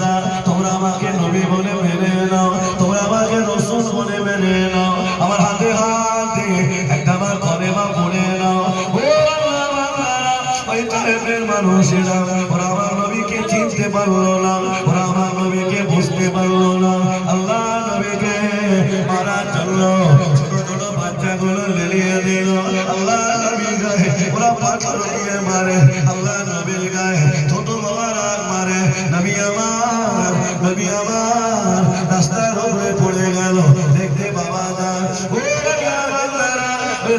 মানুষেরা তোমরা আমাকে নবী বলে মেনে নাও, তোমরা আমাকে রাসূল বলে মেনে নাও। আমার হাতে হাত দিয়ে একটা বার কলেমা পড়ে নাও। ও আল্লাহ বান্দারা, ওই তায়েফের মানুষেরা ওরা আমার নবীকে চিনতে পারলো না, ওরা আমার নবীকে বুঝতে পারলো না। আল্লাহ নবীকে মারার জন্য ছোট ছোট বাচ্চাগুলো লেলিয়ে দিল। আল্লাহ নবীর গায়ে ওরা পাথর দিয়ে মারে, আল্লাহ নবীর গায়ে ছোট মোবারক মারে। নবী আমার রাস্তার উপরে পড়ে গেল। দেখতে বাবা যায়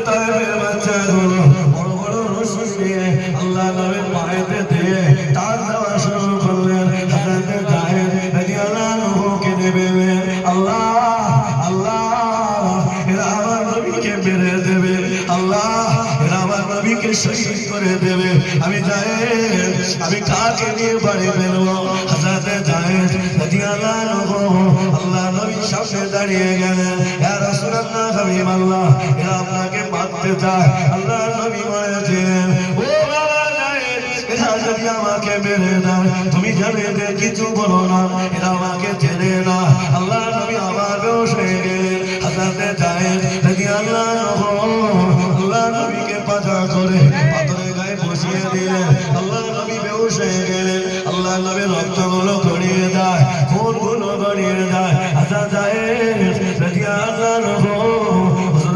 তায়েফের বাচ্চাগুলো বড় বড় রশি দিয়ে আল্লাহ নবীর পায়েতে দিয়ে টান দেওয়া শুরু করলেন। হযরতে জাহেদ রাদিয়াল্লাহু আনহুকে দেবে। আল্লাহ আল্লাহ, এরা আমার নবীকে মেরে দেবে, আল্লাহ এরা আমার নবীকে শহীদ করে দেবে। আমি জাহেদ, আমি কাকে নিয়ে বাড়ি বেরোবো? হযরতে জাহেদ রাদিয়াল্লাহু আনহু আল্লাহ নবীর সামনে দাঁড়িয়ে গেলেন। ইয়া রাসূলুল্লাহ, হাবিবাল্লাহ, এরা আপনাকে মারতে চায়। আল্লাহ নবী বলেছেন, ও বাবা জাহেদ, এরা যদি আমাকে মেরে দেয় তুমি জানেতে কিছু বলো না, এরা আমাকে চেনে না। আল্লাহ নবী আবার বেহুশ হয়ে গেলেন। হযরতে জাহেদ রাদিয়াল্লাহু আনহু আল্লাহ নবীকে পাজা করে পাথরের গায়ে বসিয়ে দিলেন। আল্লাহ নবী বেহুশ হয়ে গেলেন। আল্লাহ নবীর রক্তগুলো গড়িয়ে যায়, খুনগুলো গড়িয়ে যায়। হযরত জাহেদ রাদিয়াল্লাহু আনহু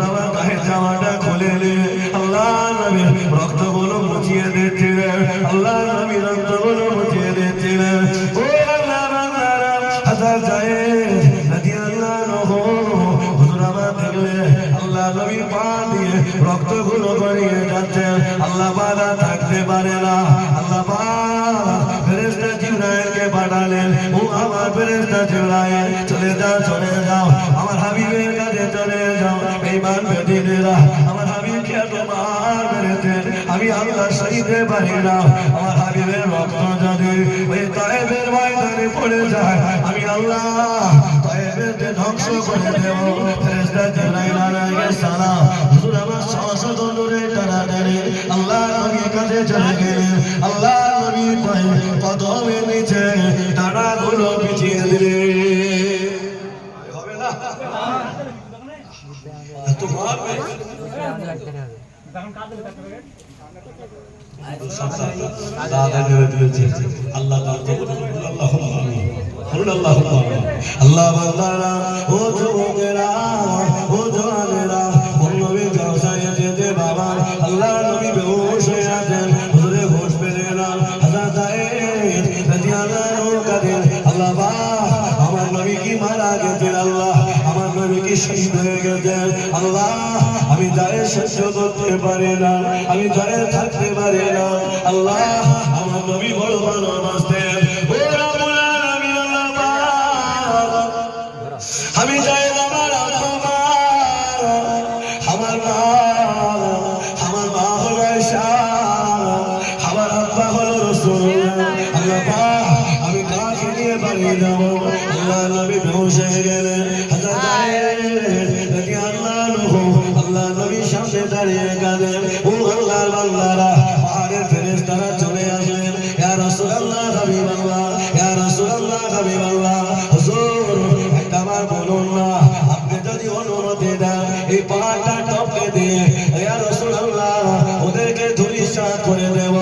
আমার গায়ের জামাটা খুলে নিয়ে আল্লাহ নবীর রক্তগুলো মুছিয়ে দিচ্ছিলেন, আল্লাহ নবীর রক্তগুলো মুছিয়ে দিচ্ছিলেন। ও আল্লাহ বান্দারা, হযরত জাহেদ রাদিয়াল্লাহু আনহু হুজুর আমার দেখলে আল্লাহ নবীর পা দিয়ে রক্তগুলো গড়িয়ে যাচ্ছে। আল্লাহ বাধা থাকতে পারে না। আল্লাহ ফেরেশতা জিবরাইলকে পাঠালেন, ও আমার ফেরেশতা জিবরাইল, চলে যাও আমার হাবিবের কাছে চলে যাও। বেঈমান বেদিনেরা আমার হাবিবকে তোমার মেরেছেন, আমি আল্লাহ সইতে পারি না। আমার হাবিবের রক্ত যদি ওই তায়েফের ময়দানে পড়ে যায়, আমি আল্লাহ তায়েফকে ধ্বংস করে দেব। ফেরেশতা জিবরাইল আলাইহিস সালাম হুজুর আমার শত নূরে টানাটানি আল্লাহ নবীর কাছে চলে গেলেন। আল্লাহ নবীর পায়ে কদমের নিচে টানাগুলো বিছিয়ে দিলেন। হবে না? এত মারবে আল্লাহ আল্লাহ বান্দারা, ও যুবকেরা, ও জওয়ানেরা, নবীর জলসায় যেতে বাবা আল্লাহ নবী বেহুশ হয়ে আছেন। হুজুরে হোশ পেলেন না। হযরত জাহেদ রাদিয়াল্লাহু আনহু কাঁদেন, আল্লাহ আমার নবী কি মারা গেছেন, আল্লাহ আমার নবী কি শহীদ হয়ে গেছেন। আল্লাহ আমি জাহেদ সহ্য করতে পারি না, আমি জাহেদ থাকতে পারি না। আল্লাহ আমার নবী বড় ভালোবাসতেন। ও রব্বুল আলামিন, আল্লাহ আমি জাহেদ আমার আব্বা আমার মা হলো আয়েশা, আমার আব্বা হলো রাসূলুল্লাহ। আল্লাহ আমি কাকে নিয়ে বাড়ি যাব? আল্লাহ নবী বেহুশ হয়ে গেলেন। হযরত জাহেদ রাদিয়াল্লাহু আনহু আল্লাহ নবীর সামনে দাঁড়িয়ে গেলেন। ও আল্লাহর বান্দারা, পাহাড়ের ফেরেশতারা চলে আসলেন। ইয়া রাসূলুল্লাহ, হাবিবাল্লাহ, ইয়া রাসূলুল্লাহ, হাবিবাল্লাহ, হুজুর একবার বলুন না, আপনি যদি অনুমতি দেন এই পাহাড়টা টপকে দিয়ে ইয়া রাসূলুল্লাহ ওদেরকে ধূলিসাৎ করে দেব।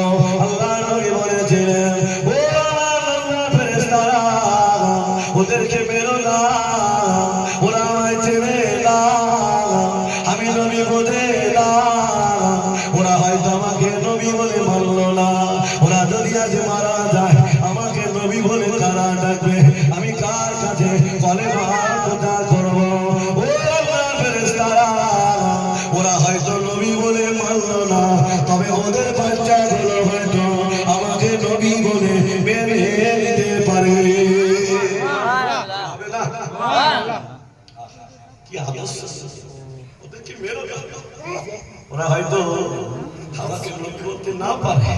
আল্লাহ নবী বলেছিলেন, ও আল্লাহর ফেরেশতারা ওদেরকে মেরো না, ওরা আমায় চেনে না, আমি নবী বলে না। ওরা হয়তো আমাকে নবী বলে মানল না, ওরা যদি আজ মারা যায় আমাকে নবী বলে কারা ডাকবে? আমি কার কাছে কলেমা প্রচার করব? ও আল্লাহর ফেরেশতারা ওরা হয়তো নবী বলে মানল না, তবে ওদের বাচ্চাগুলো হয়তো আমাকে নবী বলে মেনে নিতে পারে। কি আদর্শ! ওদেরকে মেরো না, ওরা হয়তো আমাকে নবী বলতে না পারে,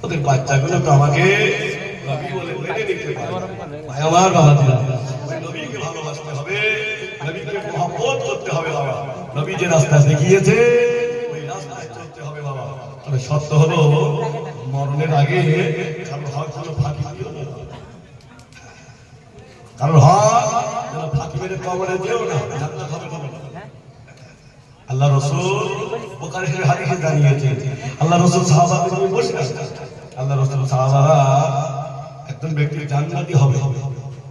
ওদের বাচ্চাগুলো তো আমাকে নবী বলে মেনে নিতে পারে। আমার বাবা দিলা নবীকে ভালোবাসতে হবে, নবীকে মহব্বত করতে হবে বাবা। নবী যে রাস্তা দেখিয়েছে ওই রাস্তায় চলতে হবে বাবা। তবে সত্য হলো মরণের আগে কারো হকগুলো ফাঁকি দিও না। কারণ হক যেন ফাঁকি মেরে কবরে দিও না, জান্নাত হবে না। আল্লাহ রাসূল বুখারী শরীফের হাদিসে জানিয়েছেন, আল্লাহ রাসূল সাহাবাদের নিয়ে বসে আছেন। আল্লাহ রাসূল সাহাবারা একজন ব্যক্তি জান্নাতি হবে,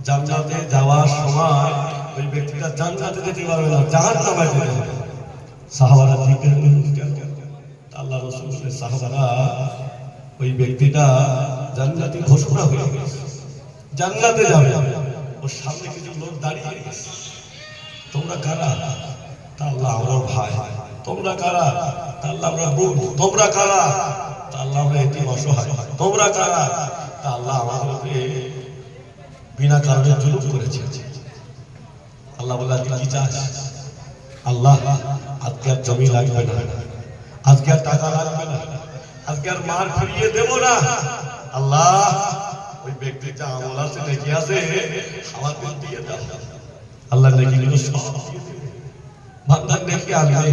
জান্নাতে যাওয়ার সময় ওই ব্যক্তিটা জান্নাতে যেতে পারবে না, জাহান্নামে যেতে হবে। সাহাবারা জিজ্ঞেস করলেন, আল্লাহ রাসূলের সাহাবারা ওই ব্যক্তিটা জান্নাতি ঘোষণা হয়ে গেছে, জান্নাতে যাবে, ওর সামনে কিছু লোক দাঁড়িয়ে গেছে। তোমরা কারা? তা আল্লাহ আমার ভাই। তোমরা কারা? তা আল্লাহ আমরা বোন। তোমরা কারা? তা আল্লাহ আমরা এতিম অসহায়। তোমরা কারা? তা আল্লাহ আমাদেরকে বিনা কারণে জুলুম করেছে। আল্লাহ বলে, তুই কি চাস? আল্লাহ আজকে আর জমি লাগবে না, আজকে আর টাকা লাগবে না, আজকে আর মার ফিরিয়ে দেব না। আল্লাহ ওই ব্যক্তির যা আমল আছে, নেকি আছে, আমাকে দিয়ে দাও। আল্লাহ নেকিগুলো সব দিয়ে দেবে। বান্দার নেকি আনবে,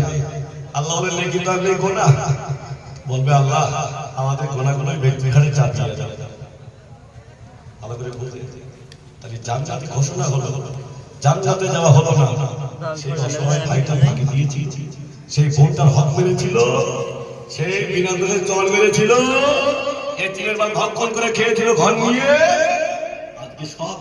আল্লাহ বলে নেকি তো আনলে গোনা। বলবে আল্লাহ আমাদের গোনাগুলো ব্যক্তির ঘাড়ে চাপিয়ে দাও। ভালো করে বুঝে, তাহলে জান্নাতি ঘোষণা হলো, জান্নাতে যাওয়া হলো না। সেই অসহায় ভাইটা ফাঁকি দিয়েছি, সেই বোনটার হক মেরেছিল, সেই বিনা দোষে জল মেরেছিল, এতিমের মাল ভক্ষণ করে খেয়েছিল ঘর নিয়ে। আজকে সব